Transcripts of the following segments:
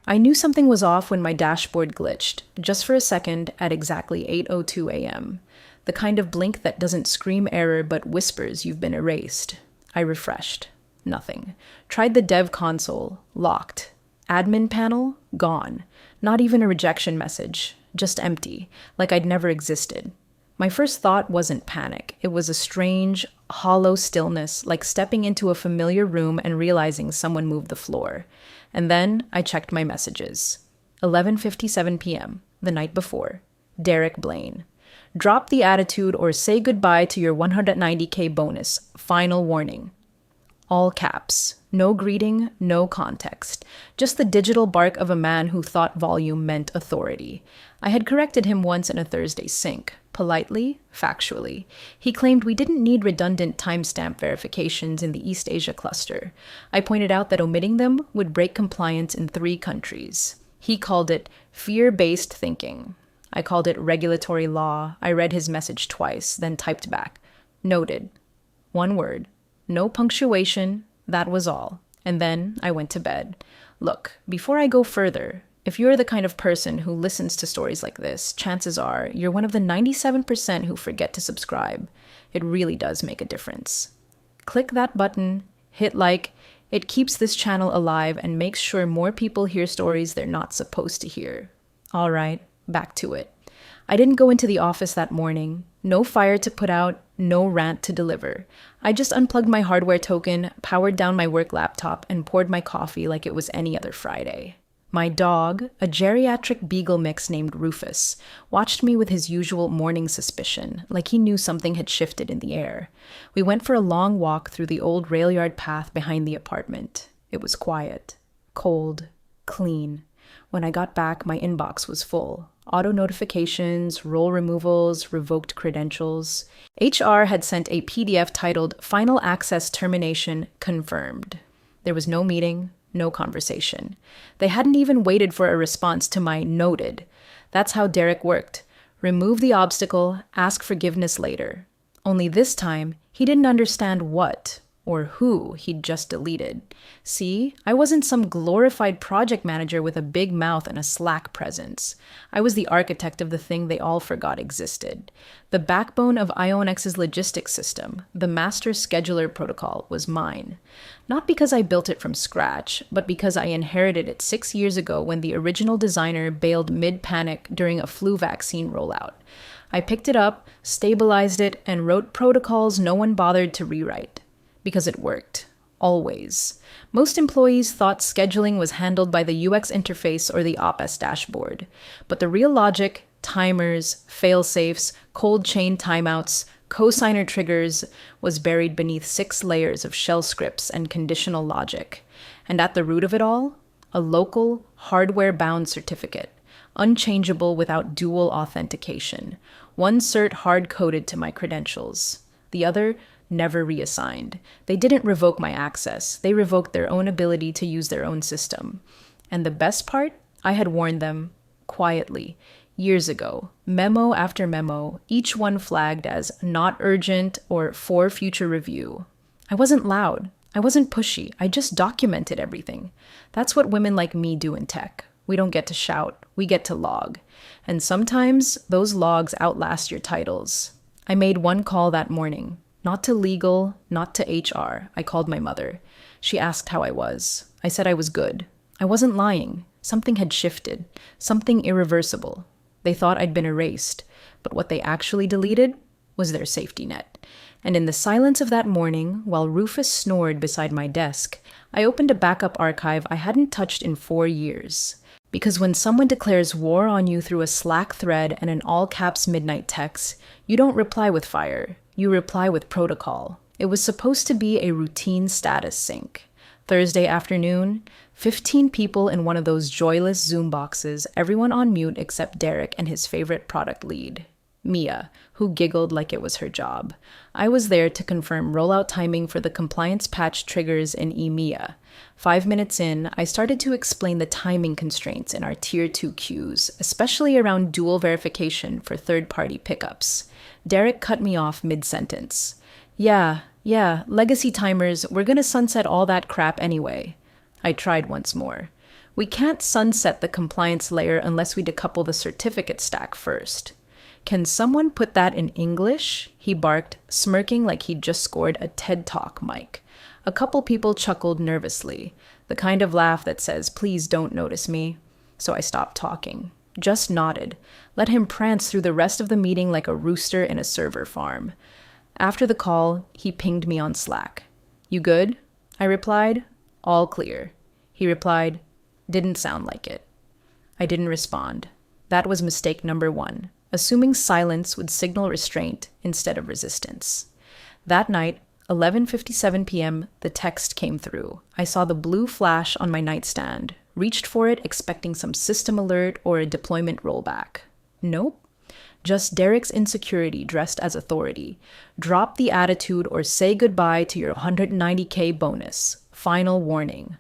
I knew something was off when my dashboard glitched, just for a second at exactly 8:02 a.m. The kind of blink that doesn't scream error but whispers you've been erased. I refreshed. Nothing. Tried the dev console. Locked. Admin panel? Gone. Not even a rejection message. Just empty. Like I'd never existed. My first thought wasn't panic. It was a strange, hollow stillness, like stepping into a familiar room and realizing someone moved the floor. And then I checked my messages. 11:57 p.m., the night before. Derek Blaine. Drop the attitude or say goodbye to your 190K bonus. Final warning. All caps. No greeting, no context. Just the digital bark of a man who thought volume meant authority. I had corrected him once in a Thursday sync. Politely, factually. He claimed we didn't need redundant timestamp verifications in the East Asia cluster. I pointed out that omitting them would break compliance in 3 countries. He called it fear-based thinking. I called it regulatory law. I read his message twice, then typed back. Noted. 1 word. No punctuation. That was all. And then I went to bed. Look, before I go further, if you're the kind of person who listens to stories like this, chances are you're one of the 97% who forget to subscribe. It really does make a difference. Click that button, hit like. It keeps this channel alive and makes sure more people hear stories they're not supposed to hear. All right, back to it. I didn't go into the office that morning. No fire to put out, no rant to deliver. I just unplugged my hardware token, powered down my work laptop, and poured my coffee like it was any other Friday. My dog, a geriatric beagle mix named Rufus, watched me with his usual morning suspicion, like he knew something had shifted in the air. We went for a long walk through the old rail yard path behind the apartment. It was quiet, cold, clean. When I got back, my inbox was full. Auto notifications, role removals, revoked credentials. HR had sent a PDF titled Final Access Termination Confirmed. There was no meeting, no conversation. They hadn't even waited for a response to my noted. That's how Derek worked. Remove the obstacle, ask forgiveness later. Only this time, he didn't understand what or who he'd just deleted. See, I wasn't some glorified project manager with a big mouth and a Slack presence. I was the architect of the thing they all forgot existed. The backbone of Ionex's logistics system, the master scheduler protocol, was mine. Not because I built it from scratch, but because I inherited it 6 years ago when the original designer bailed mid-panic during a flu vaccine rollout. I picked it up, stabilized it, and wrote protocols no one bothered to rewrite. Because it worked. Always. Most employees thought scheduling was handled by the UX interface or the OPS dashboard. But the real logic, timers, fail-safes, cold chain timeouts, cosigner triggers, was buried beneath 6 layers of shell scripts and conditional logic. And at the root of it all, a local, hardware-bound certificate, unchangeable without dual authentication. One cert hard-coded to my credentials. The other, never reassigned. They didn't revoke my access. They revoked their own ability to use their own system. And the best part? I had warned them, quietly, years ago, memo after memo, each one flagged as not urgent or for future review. I wasn't loud. I wasn't pushy. I just documented everything. That's what women like me do in tech. We don't get to shout. We get to log. And sometimes those logs outlast your titles. I made one call that morning. Not to legal, not to HR. I called my mother. She asked how I was. I said I was good. I wasn't lying. Something had shifted. Something irreversible. They thought I'd been erased. But what they actually deleted was their safety net. And in the silence of that morning, while Rufus snored beside my desk, I opened a backup archive I hadn't touched in 4 years. Because when someone declares war on you through a Slack thread and an all-caps midnight text, you don't reply with fire. You reply with protocol. It was supposed to be a routine status sync. Thursday afternoon, 15 people in one of those joyless Zoom boxes, everyone on mute except Derek and his favorite product lead, Mia, who giggled like it was her job. I was there to confirm rollout timing for the compliance patch triggers in EMEA. 5 minutes in, I started to explain the timing constraints in our Tier 2 queues, especially around dual verification for third-party pickups. Derek cut me off mid-sentence. Yeah, legacy timers, we're gonna sunset all that crap anyway. I tried once more. We can't sunset the compliance layer unless we decouple the certificate stack first. Can someone put that in English? He barked, smirking like he'd just scored a TED Talk mic. A couple people chuckled nervously, the kind of laugh that says, "Please don't notice me." So I stopped talking, just nodded, let him prance through the rest of the meeting like a rooster in a server farm. After the call, he pinged me on Slack. "You good?" I replied. "All clear." He replied, "Didn't sound like it." I didn't respond. That was mistake number 1, assuming silence would signal restraint instead of resistance. That night, 11:57 p.m., the text came through. I saw the blue flash on my nightstand, reached for it expecting some system alert or a deployment rollback. Nope. Just Derek's insecurity dressed as authority. Drop the attitude or say goodbye to your 190K bonus. Final warning.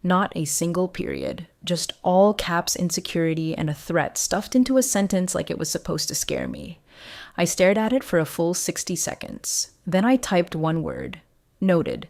Not a single period, just all caps insecurity and a threat stuffed into a sentence like it was supposed to scare me. I stared at it for a full 60 seconds. Then I typed one word. Noted.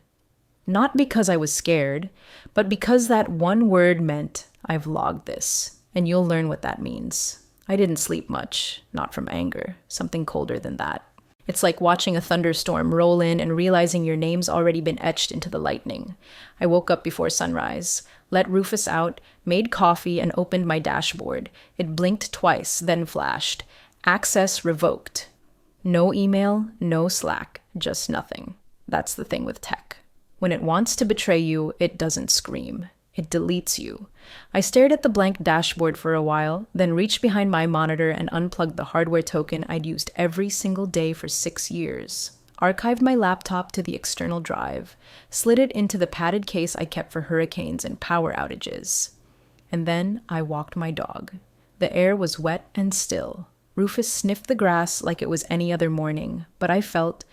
Not because I was scared, but because that one word meant I've logged this, and you'll learn what that means. I didn't sleep much, not from anger, something colder than that. It's like watching a thunderstorm roll in and realizing your name's already been etched into the lightning. I woke up before sunrise, let Rufus out, made coffee, and opened my dashboard. It blinked twice, then flashed. Access revoked. No email, no Slack, just nothing. That's the thing with tech. When it wants to betray you, it doesn't scream. It deletes you. I stared at the blank dashboard for a while, then reached behind my monitor and unplugged the hardware token I'd used every single day for 6 years. Archived my laptop to the external drive, slid it into the padded case I kept for hurricanes and power outages. And then I walked my dog. The air was wet and still. Rufus sniffed the grass like it was any other morning, but I felt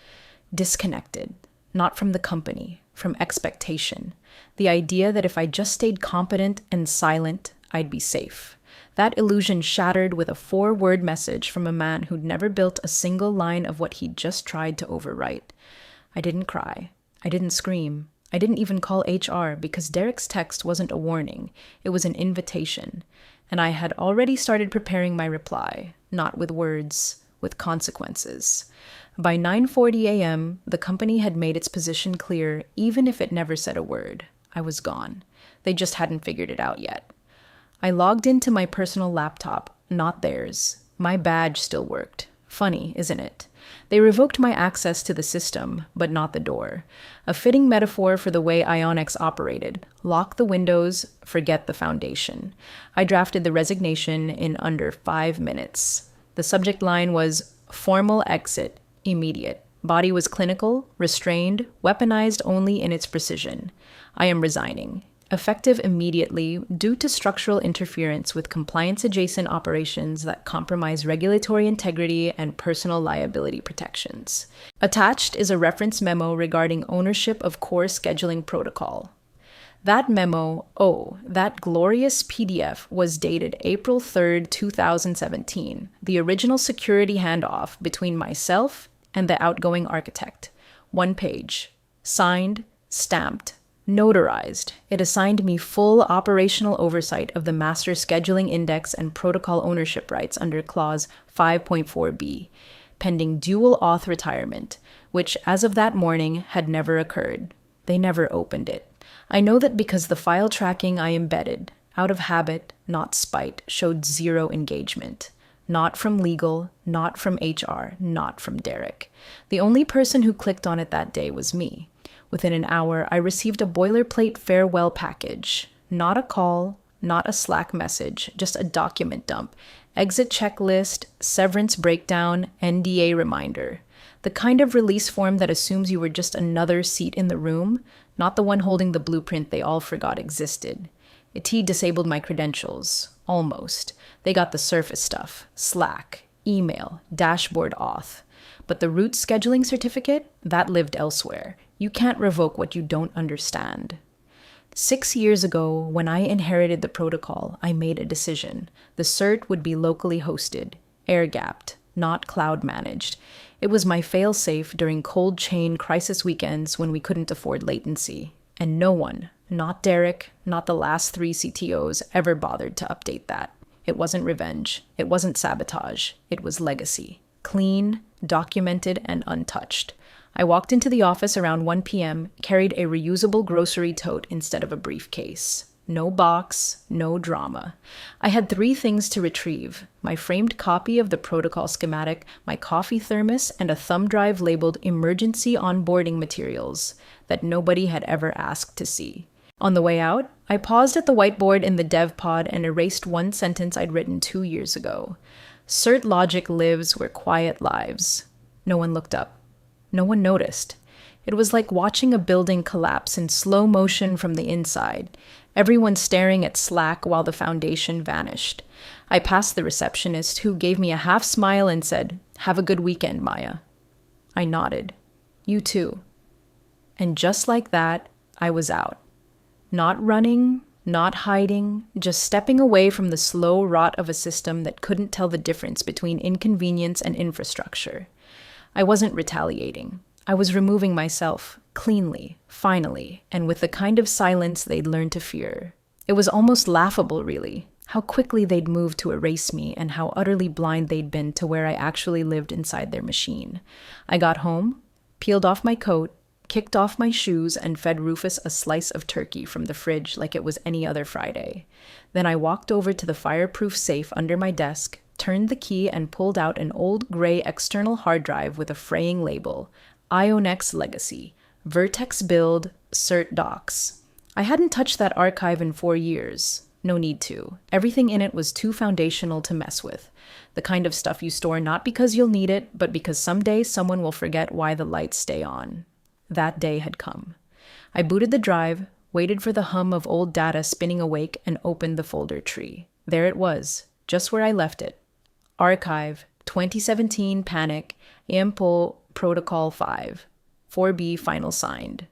disconnected, not from the company, from expectation. The idea that if I just stayed competent and silent, I'd be safe. That illusion shattered with a 4-word message from a man who'd never built a single line of what he'd just tried to overwrite. I didn't cry. I didn't scream. I didn't even call HR because Derek's text wasn't a warning. It was an invitation. And I had already started preparing my reply, not with words, with consequences. By 9:40 a.m., the company had made its position clear, even if it never said a word. I was gone. They just hadn't figured it out yet. I logged into my personal laptop, not theirs. My badge still worked. Funny, isn't it? They revoked my access to the system, but not the door. A fitting metaphor for the way Ionix operated. Lock the windows, forget the foundation. I drafted the resignation in under 5 minutes. The subject line was, "Formal exit, immediate. Body was clinical, restrained, weaponized only in its precision. I am resigning. Effective immediately due to structural interference with compliance-adjacent operations that compromise regulatory integrity and personal liability protections." Attached is a reference memo regarding ownership of core scheduling protocol. That memo, that glorious PDF, was dated April 3rd, 2017, the original security handoff between myself and the outgoing architect. 1 page. Signed, stamped, notarized. It assigned me full operational oversight of the master scheduling index and protocol ownership rights under clause 5.4b, pending dual auth retirement, which as of that morning had never occurred. They never opened it. I know that because the file tracking I embedded, out of habit, not spite, showed 0 engagement. Not from legal, not from HR, not from Derek. The only person who clicked on it that day was me. Within an hour, I received a boilerplate farewell package. Not a call, not a Slack message, just a document dump. Exit checklist, severance breakdown, NDA reminder. The kind of release form that assumes you were just another seat in the room, not the one holding the blueprint they all forgot existed. It disabled my credentials. Almost. They got the surface stuff. Slack, email, dashboard auth. But the root scheduling certificate, that lived elsewhere. You can't revoke what you don't understand. 6 years ago, when I inherited the protocol, I made a decision. The cert would be locally hosted, air-gapped, not cloud-managed. It was my fail-safe during cold chain crisis weekends when we couldn't afford latency. And no one, not Derek, not the last 3 CTOs, ever bothered to update that. It wasn't revenge. It wasn't sabotage. It was legacy. Clean, documented, and untouched. I walked into the office around 1 p.m., carried a reusable grocery tote instead of a briefcase. No box, no drama. I had 3 things to retrieve: my framed copy of the protocol schematic, my coffee thermos, and a thumb drive labeled emergency onboarding materials that nobody had ever asked to see. On the way out, I paused at the whiteboard in the dev pod and erased one sentence I'd written 2 years ago. Cert logic lives where quiet lives. No one looked up. No one noticed. It was like watching a building collapse in slow motion from the inside, everyone staring at Slack while the foundation vanished. I passed the receptionist, who gave me a half smile and said, "Have a good weekend, Maya." I nodded. "You too." And just like that, I was out. Not running, not hiding, just stepping away from the slow rot of a system that couldn't tell the difference between inconvenience and infrastructure. I wasn't retaliating. I was removing myself, cleanly, finally, and with the kind of silence they'd learned to fear. It was almost laughable, really, how quickly they'd moved to erase me and how utterly blind they'd been to where I actually lived inside their machine. I got home, peeled off my coat, kicked off my shoes, and fed Rufus a slice of turkey from the fridge like it was any other Friday. Then I walked over to the fireproof safe under my desk, turned the key, and pulled out an old gray external hard drive with a fraying label: Ionex Legacy, Vertex Build, Cert Docs. I hadn't touched that archive in 4 years. No need to. Everything in it was too foundational to mess with. The kind of stuff you store not because you'll need it, but because someday someone will forget why the lights stay on. That day had come. I booted the drive, waited for the hum of old data spinning awake, and opened the folder tree. There it was, just where I left it. Archive, 2017 Panic, AMPO Protocol 5, 4B Final Signed.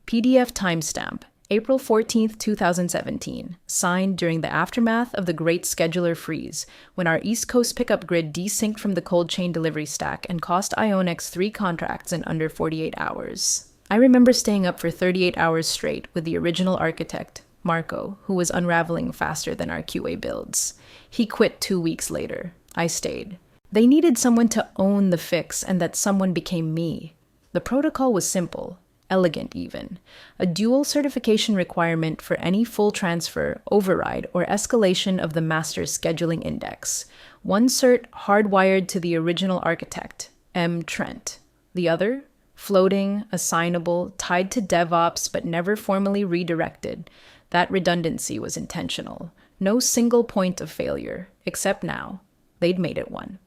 PDF timestamp, April 14th, 2017, signed during the aftermath of the Great Scheduler Freeze, when our East Coast pickup grid desynced from the cold chain delivery stack and cost Ionex 3 contracts in under 48 hours. I remember staying up for 38 hours straight with the original architect, Marco, who was unraveling faster than our QA builds. He quit 2 weeks later. I stayed. They needed someone to own the fix, and that someone became me. The protocol was simple. Elegant even. A dual certification requirement for any full transfer, override, or escalation of the master scheduling index. One cert hardwired to the original architect, M. Trent. The other, floating, assignable, tied to DevOps but never formally redirected. That redundancy was intentional. No single point of failure, except now. They'd made it one.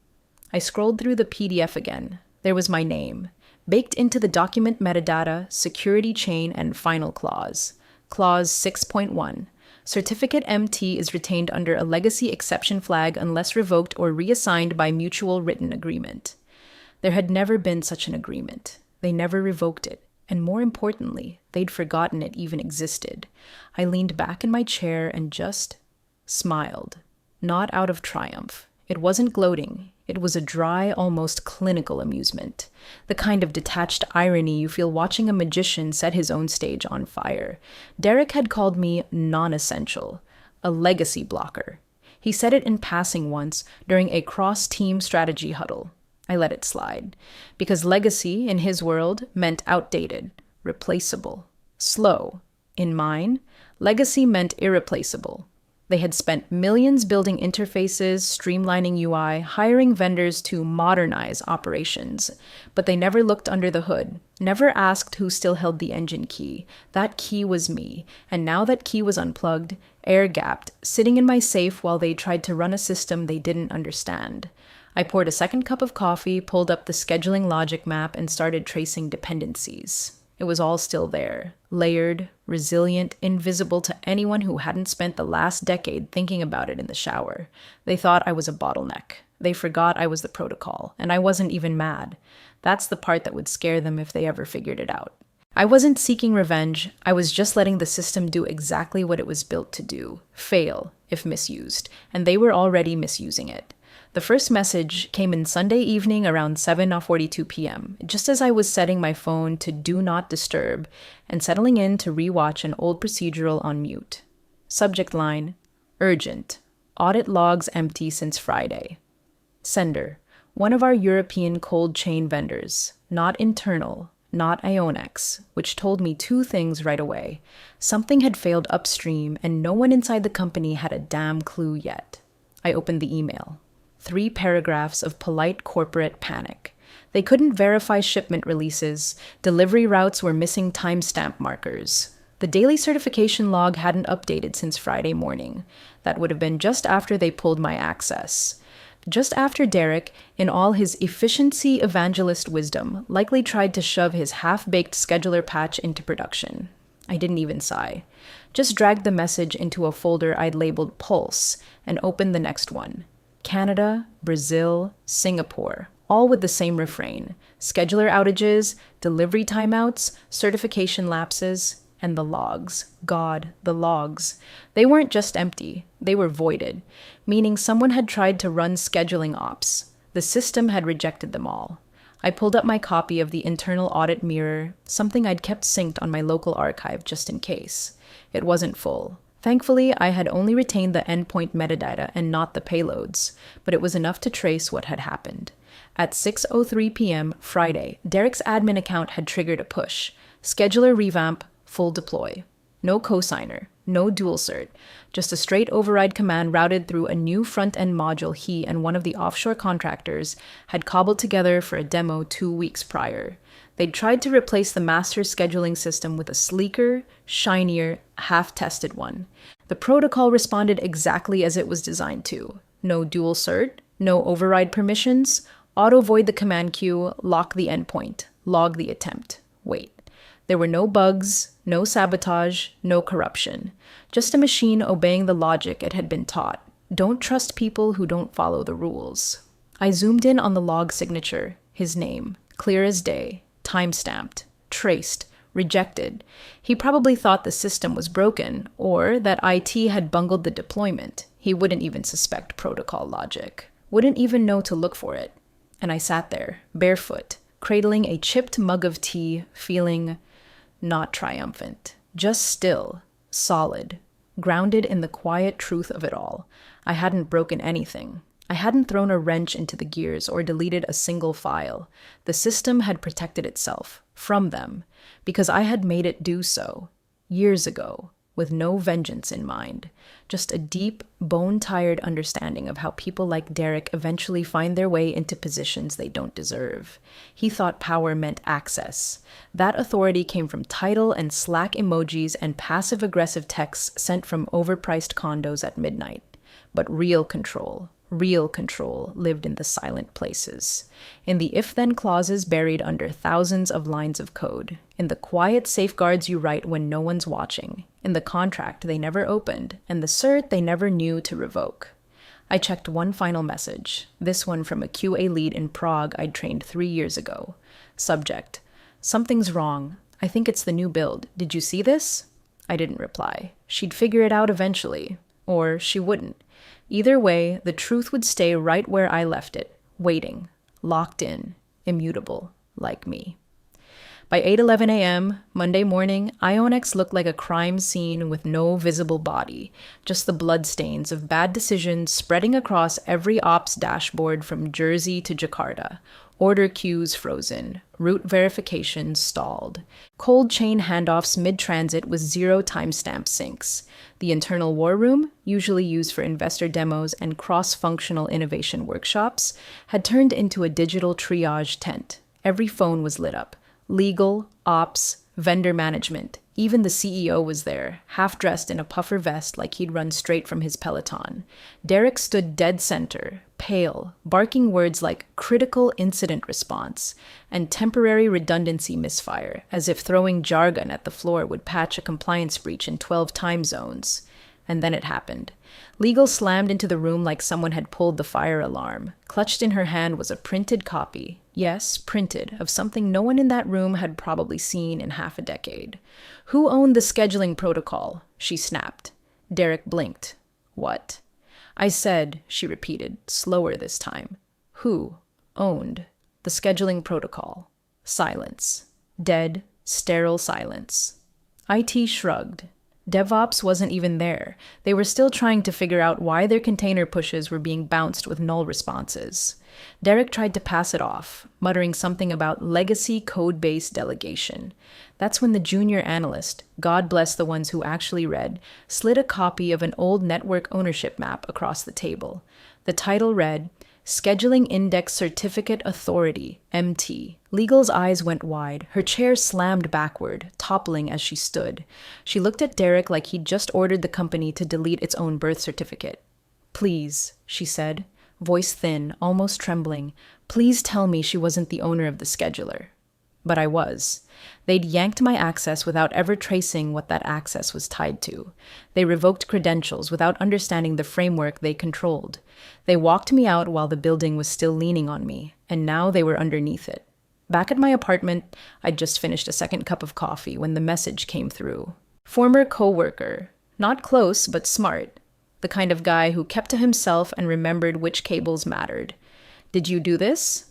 I scrolled through the PDF again. There was my name. Baked into the document metadata, security chain, and final clause. Clause 6.1. Certificate MT is retained under a legacy exception flag unless revoked or reassigned by mutual written agreement. There had never been such an agreement. They never revoked it. And more importantly, they'd forgotten it even existed. I leaned back in my chair and just smiled. Not out of triumph. It wasn't gloating. It was a dry, almost clinical amusement. The kind of detached irony you feel watching a magician set his own stage on fire. Derek had called me non-essential, a legacy blocker. He said it in passing once during a cross-team strategy huddle. I let it slide, because legacy, in his world, meant outdated, replaceable, slow. In mine, legacy meant irreplaceable. They had spent millions building interfaces, streamlining UI, hiring vendors to modernize operations. But they never looked under the hood, never asked who still held the engine key. That key was me, and now that key was unplugged, air-gapped, sitting in my safe while they tried to run a system they didn't understand. I poured a second cup of coffee, pulled up the scheduling logic map, and started tracing dependencies. It was all still there, layered, resilient, invisible to anyone who hadn't spent the last decade thinking about it in the shower. They thought I was a bottleneck. They forgot I was the protocol, and I wasn't even mad. That's the part that would scare them if they ever figured it out. I wasn't seeking revenge. I was just letting the system do exactly what it was built to do, fail if misused, and they were already misusing it. The first message came in Sunday evening around 7:42 p.m., just as I was setting my phone to Do Not Disturb and settling in to rewatch an old procedural on mute. Subject line, urgent. Audit logs empty since Friday. Sender, one of our European cold chain vendors, not internal, not Ionex, which told me two things right away. Something had failed upstream and no one inside the company had a damn clue yet. I opened the email. 3 paragraphs of polite corporate panic. They couldn't verify shipment releases. Delivery routes were missing timestamp markers. The daily certification log hadn't updated since Friday morning. That would have been just after they pulled my access. Just after Derek, in all his efficiency evangelist wisdom, likely tried to shove his half-baked scheduler patch into production. I didn't even sigh. Just dragged the message into a folder I'd labeled Pulse and opened the next one. Canada, Brazil, Singapore, all with the same refrain. Scheduler outages, delivery timeouts, certification lapses, and the logs. God, the logs. They weren't just empty, they were voided, meaning someone had tried to run scheduling ops. The system had rejected them all. I pulled up my copy of the internal audit mirror, something I'd kept synced on my local archive just in case. It wasn't full. Thankfully, I had only retained the endpoint metadata and not the payloads, but it was enough to trace what had happened. At 6:03 p.m. Friday, Derek's admin account had triggered a push. Scheduler revamp, full deploy. No cosigner, no dual cert, just a straight override command routed through a new front-end module he and one of the offshore contractors had cobbled together for a demo 2 weeks prior. They'd tried to replace the master scheduling system with a sleeker, shinier, half-tested one. The protocol responded exactly as it was designed to. No dual cert, no override permissions, auto-void the command queue, lock the endpoint, log the attempt, wait. There were no bugs, no sabotage, no corruption. Just a machine obeying the logic it had been taught. Don't trust people who don't follow the rules. I zoomed in on the log signature, his name, clear as day, time-stamped, traced, rejected. He probably thought the system was broken, or that IT had bungled the deployment. He wouldn't even suspect protocol logic. Wouldn't even know to look for it. And I sat there, barefoot, cradling a chipped mug of tea, feeling not triumphant, just still, solid, grounded in the quiet truth of it all. I hadn't broken anything. I hadn't thrown a wrench into the gears or deleted a single file. The system had protected itself, from them, because I had made it do so, years ago, with no vengeance in mind. Just a deep, bone-tired understanding of how people like Derek eventually find their way into positions they don't deserve. He thought power meant access. That authority came from title and Slack emojis and passive-aggressive texts sent from overpriced condos at midnight. But real control lived in the silent places, in the if-then clauses buried under thousands of lines of code, in the quiet safeguards you write when no one's watching, in the contract they never opened, and the cert they never knew to revoke. I checked one final message, this one from a QA lead in Prague I'd trained 3 years ago. Subject, something's wrong. I think it's the new build. Did you see this? I didn't reply. She'd figure it out eventually. Or she wouldn't. Either way, the truth would stay right where I left it, waiting, locked in, immutable, like me. By 8:11 a.m., Monday morning, Ionex looked like a crime scene with no visible body, just the bloodstains of bad decisions spreading across every ops dashboard from Jersey to Jakarta. Order queues frozen, route verifications stalled, cold chain handoffs mid-transit with 0 timestamp syncs. The internal war room, usually used for investor demos and cross-functional innovation workshops, had turned into a digital triage tent. Every phone was lit up. Legal, ops, vendor management. Even the CEO was there, half-dressed in a puffer vest like he'd run straight from his Peloton. Derek stood dead center, pale, barking words like critical incident response and temporary redundancy misfire, as if throwing jargon at the floor would patch a compliance breach in 12 time zones. And then it happened. Legal slammed into the room like someone had pulled the fire alarm. Clutched in her hand was a printed copy, yes, printed, of something no one in that room had probably seen in half a decade. Who owned the scheduling protocol? She snapped. Derek blinked. What? I said, she repeated, slower this time. Who owned the scheduling protocol? Silence. Dead, sterile silence. IT shrugged. DevOps wasn't even there. They were still trying to figure out why their container pushes were being bounced with null responses. Derek tried to pass it off, muttering something about legacy code-based delegation. That's when the junior analyst, God bless the ones who actually read, slid a copy of an old network ownership map across the table. The title read, Scheduling Index Certificate Authority, MT. Legal's eyes went wide. Her chair slammed backward, toppling as she stood. She looked at Derek like he'd just ordered the company to delete its own birth certificate. Please, she said, voice thin, almost trembling. Please tell me she wasn't the owner of the scheduler. But I was. They'd yanked my access without ever tracing what that access was tied to. They revoked credentials without understanding the framework they controlled. They walked me out while the building was still leaning on me, and now they were underneath it. Back at my apartment, I'd just finished a second cup of coffee when the message came through. Former coworker. Not close, but smart. The kind of guy who kept to himself and remembered which cables mattered. Did you do this?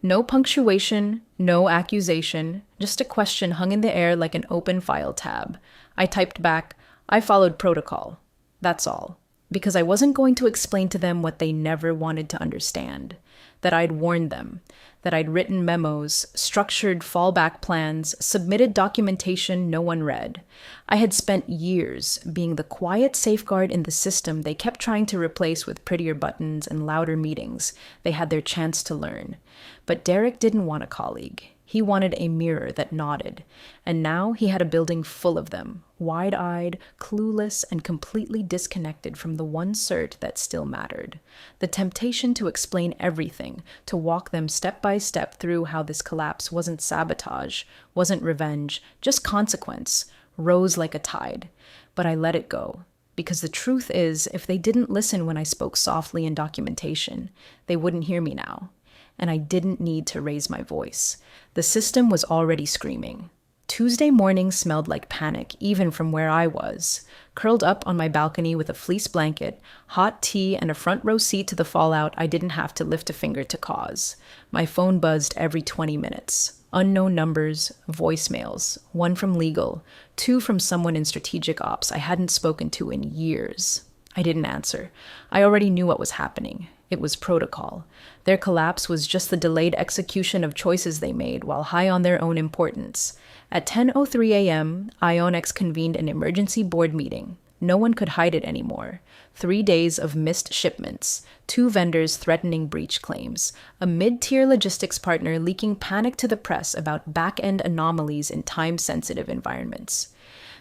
No punctuation, no accusation, just a question hung in the air like an open file tab. I typed back, I followed protocol. That's all. Because I wasn't going to explain to them what they never wanted to understand. That I'd warned them. That I'd written memos, structured fallback plans, submitted documentation no one read. I had spent years being the quiet safeguard in the system they kept trying to replace with prettier buttons and louder meetings. They had their chance to learn. But Derek didn't want a colleague. He wanted a mirror that nodded. And now he had a building full of them, wide-eyed, clueless, and completely disconnected from the one cert that still mattered. The temptation to explain everything, to walk them step by step through how this collapse wasn't sabotage, wasn't revenge, just consequence, rose like a tide. But I let it go. Because the truth is, if they didn't listen when I spoke softly in documentation, they wouldn't hear me now. And I didn't need to raise my voice. The system was already screaming. Tuesday morning smelled like panic, even from where I was. Curled up on my balcony with a fleece blanket, hot tea, and a front row seat to the fallout I didn't have to lift a finger to cause. My phone buzzed every 20 minutes. Unknown numbers, voicemails, one from legal, two from someone in strategic ops I hadn't spoken to in years. I didn't answer. I already knew what was happening. It was protocol. Their collapse was just the delayed execution of choices they made while high on their own importance. At 10:03 a.m., Ionex convened an emergency board meeting. No one could hide it anymore. 3 days of missed shipments, 2 vendors threatening breach claims, a mid-tier logistics partner leaking panic to the press about back-end anomalies in time-sensitive environments.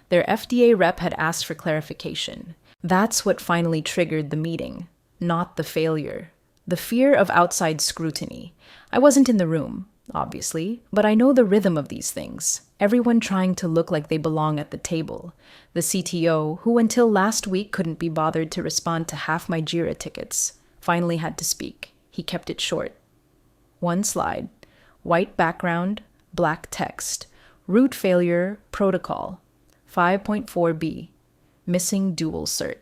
Their FDA rep had asked for clarification. That's what finally triggered the meeting. Not the failure. The fear of outside scrutiny. I wasn't in the room, obviously, but I know the rhythm of these things. Everyone trying to look like they belong at the table. The CTO, who until last week couldn't be bothered to respond to half my Jira tickets, finally had to speak. He kept it short. 1 slide. White background, black text. Root failure, protocol. 5.4b. Missing dual cert.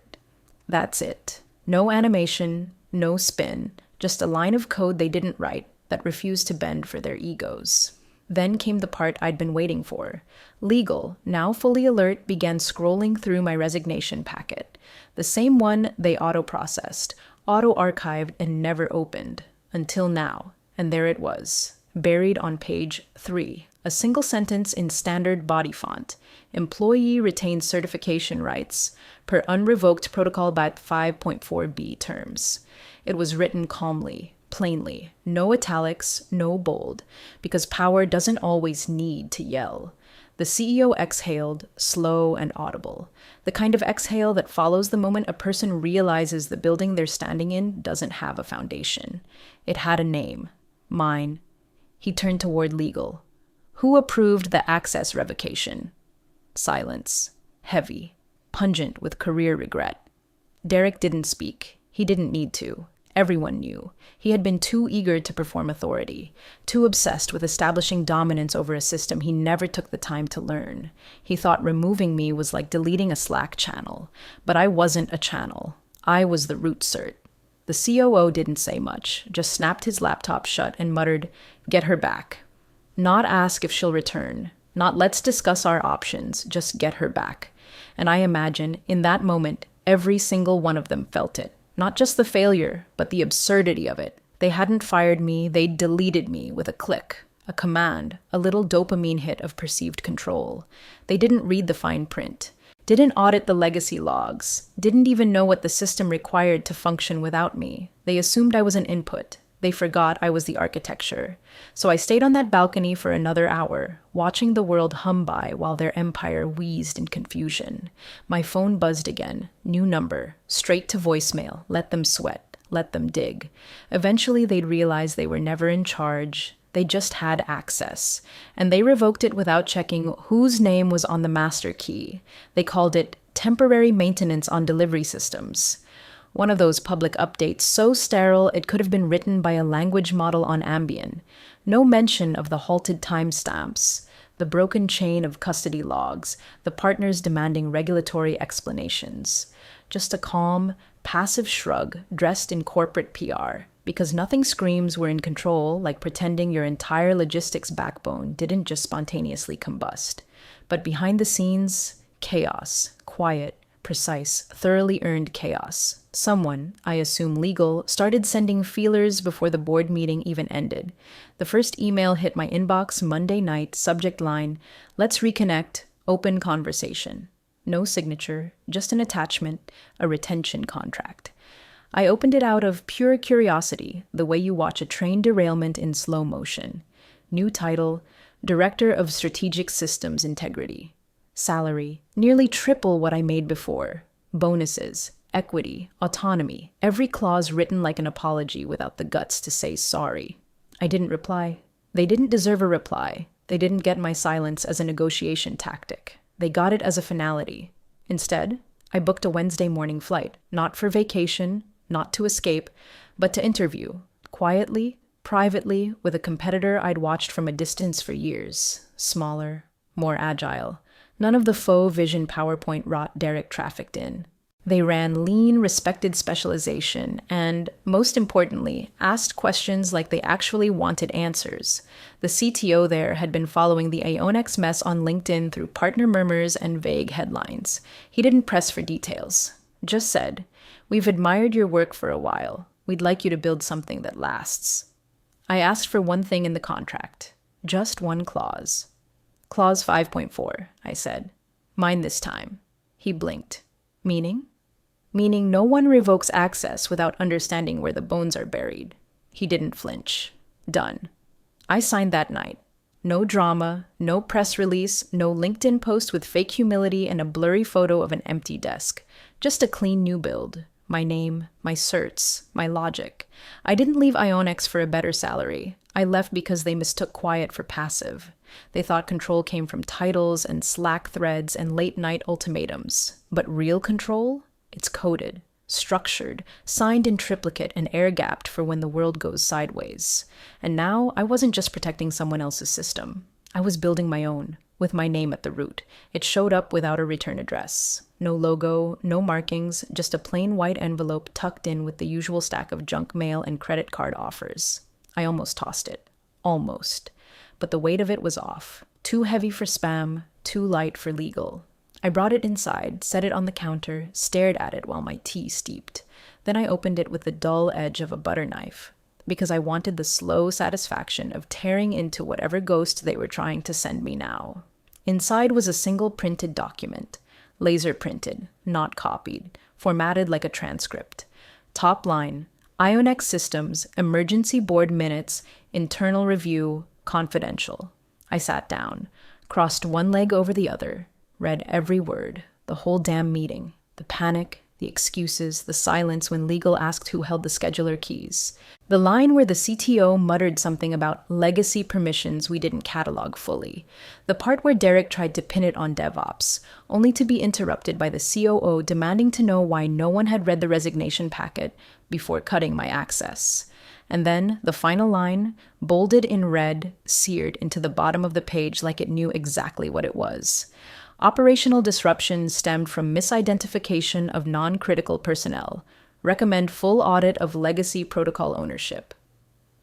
That's it. No animation, no spin, just a line of code they didn't write that refused to bend for their egos. Then came the part I'd been waiting for. Legal, now fully alert, began scrolling through my resignation packet. The same one they auto-processed, auto-archived, and never opened. Until now. And there it was, buried on page 3. A single sentence in standard body font. Employee retains certification rights per unrevoked protocol by 5.4b terms. It was written calmly, plainly, no italics, no bold, because power doesn't always need to yell. The CEO exhaled, slow and audible, the kind of exhale that follows the moment a person realizes the building they're standing in doesn't have a foundation. It had a name. Mine. He turned toward legal. Who approved the access revocation? Silence. Heavy. Pungent with career regret. Derek didn't speak. He didn't need to. Everyone knew. He had been too eager to perform authority, too obsessed with establishing dominance over a system he never took the time to learn. He thought removing me was like deleting a Slack channel. But I wasn't a channel. I was the root cert. The COO didn't say much, just snapped his laptop shut and muttered, "Get her back." Not ask if she'll return. Not let's discuss our options, just get her back. And I imagine, in that moment, every single one of them felt it. Not just the failure, but the absurdity of it. They hadn't fired me, they deleted me with a click, a command, a little dopamine hit of perceived control. They didn't read the fine print, didn't audit the legacy logs, didn't even know what the system required to function without me. They assumed I was an input. They forgot I was the architecture. So I stayed on that balcony for another hour, watching the world hum by while their empire wheezed in confusion. My phone buzzed again. New number. Straight to voicemail. Let them sweat. Let them dig. Eventually they'd realize they were never in charge. They just had access. And they revoked it without checking whose name was on the master key. They called it temporary maintenance on delivery systems. One of those public updates so sterile it could have been written by a language model on Ambien. No mention of the halted timestamps, the broken chain of custody logs, the partners demanding regulatory explanations. Just a calm, passive shrug dressed in corporate PR, because nothing screams we're in control like pretending your entire logistics backbone didn't just spontaneously combust. But behind the scenes, chaos, quiet, precise, thoroughly earned chaos. Someone, I assume legal, started sending feelers before the board meeting even ended. The first email hit my inbox Monday night, subject line, "Let's reconnect, open conversation." No signature, just an attachment, a retention contract. I opened it out of pure curiosity, the way you watch a train derailment in slow motion. New title, Director of Strategic Systems Integrity. Salary, nearly triple what I made before. Bonuses, equity, autonomy, every clause written like an apology without the guts to say sorry. I didn't reply. They didn't deserve a reply. They didn't get my silence as a negotiation tactic. They got it as a finality. Instead, I booked a Wednesday morning flight, not for vacation, not to escape, but to interview, quietly, privately, with a competitor I'd watched from a distance for years, smaller, more agile. None of the faux vision PowerPoint rot Derek trafficked in. They ran lean, respected specialization and, most importantly, asked questions like they actually wanted answers. The CTO there had been following the Ionex mess on LinkedIn through partner murmurs and vague headlines. He didn't press for details. Just said, "We've admired your work for a while. We'd like you to build something that lasts." I asked for one thing in the contract. Just one clause. Clause 5.4, I said. "Mine this time." He blinked. Meaning? Meaning no one revokes access without understanding where the bones are buried. He didn't flinch. Done. I signed that night. No drama, no press release, no LinkedIn post with fake humility and a blurry photo of an empty desk. Just a clean new build. My name, my certs, my logic. I didn't leave Ionex for a better salary. I left because they mistook quiet for passive. They thought control came from titles and Slack threads and late-night ultimatums. But real control? It's coded, structured, signed in triplicate and air-gapped for when the world goes sideways. And now I wasn't just protecting someone else's system. I was building my own, with my name at the root. It showed up without a return address. No logo, no markings, just a plain white envelope tucked in with the usual stack of junk mail and credit card offers. I almost tossed it. Almost. But the weight of it was off. Too heavy for spam, too light for legal. I brought it inside, set it on the counter, stared at it while my tea steeped. Then I opened it with the dull edge of a butter knife, because I wanted the slow satisfaction of tearing into whatever ghost they were trying to send me now. Inside was a single printed document, laser printed, not copied, formatted like a transcript. Top line, Ionex Systems, Emergency Board Minutes, Internal Review, Confidential. I sat down, crossed one leg over the other, read every word, the whole damn meeting, the panic, the excuses, the silence when legal asked who held the scheduler keys. The line where the CTO muttered something about legacy permissions we didn't catalog fully. The part where Derek tried to pin it on DevOps, only to be interrupted by the COO demanding to know why no one had read the resignation packet before cutting my access. And then the final line, bolded in red, seared into the bottom of the page like it knew exactly what it was. Operational disruption stemmed from misidentification of non-critical personnel. Recommend full audit of legacy protocol ownership.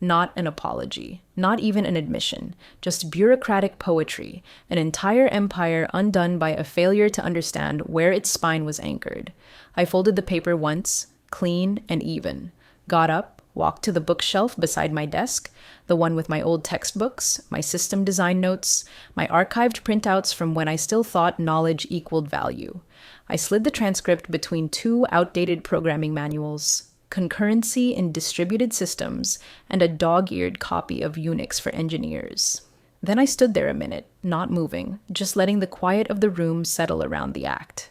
Not an apology, not even an admission, just bureaucratic poetry, an entire empire undone by a failure to understand where its spine was anchored. I folded the paper once, clean and even, got up, walked to the bookshelf beside my desk, the one with my old textbooks, my system design notes, my archived printouts from when I still thought knowledge equaled value. I slid the transcript between two outdated programming manuals, Concurrency in Distributed Systems, and a dog-eared copy of Unix for Engineers. Then I stood there a minute, not moving, just letting the quiet of the room settle around the act.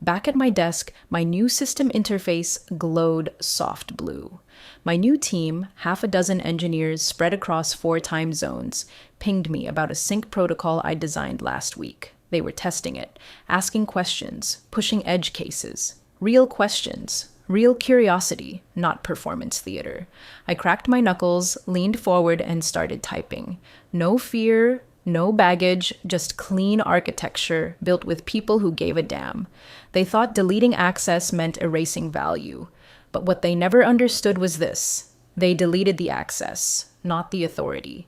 Back at my desk, my new system interface glowed soft blue. My new team, half a dozen engineers spread across 4 time zones, pinged me about a sync protocol I designed last week. They were testing it, asking questions, pushing edge cases. Real questions. Real curiosity, not performance theater. I cracked my knuckles, leaned forward, and started typing. No fear, no baggage, just clean architecture built with people who gave a damn. They thought deleting access meant erasing value. But what they never understood was this. They deleted the access, not the authority.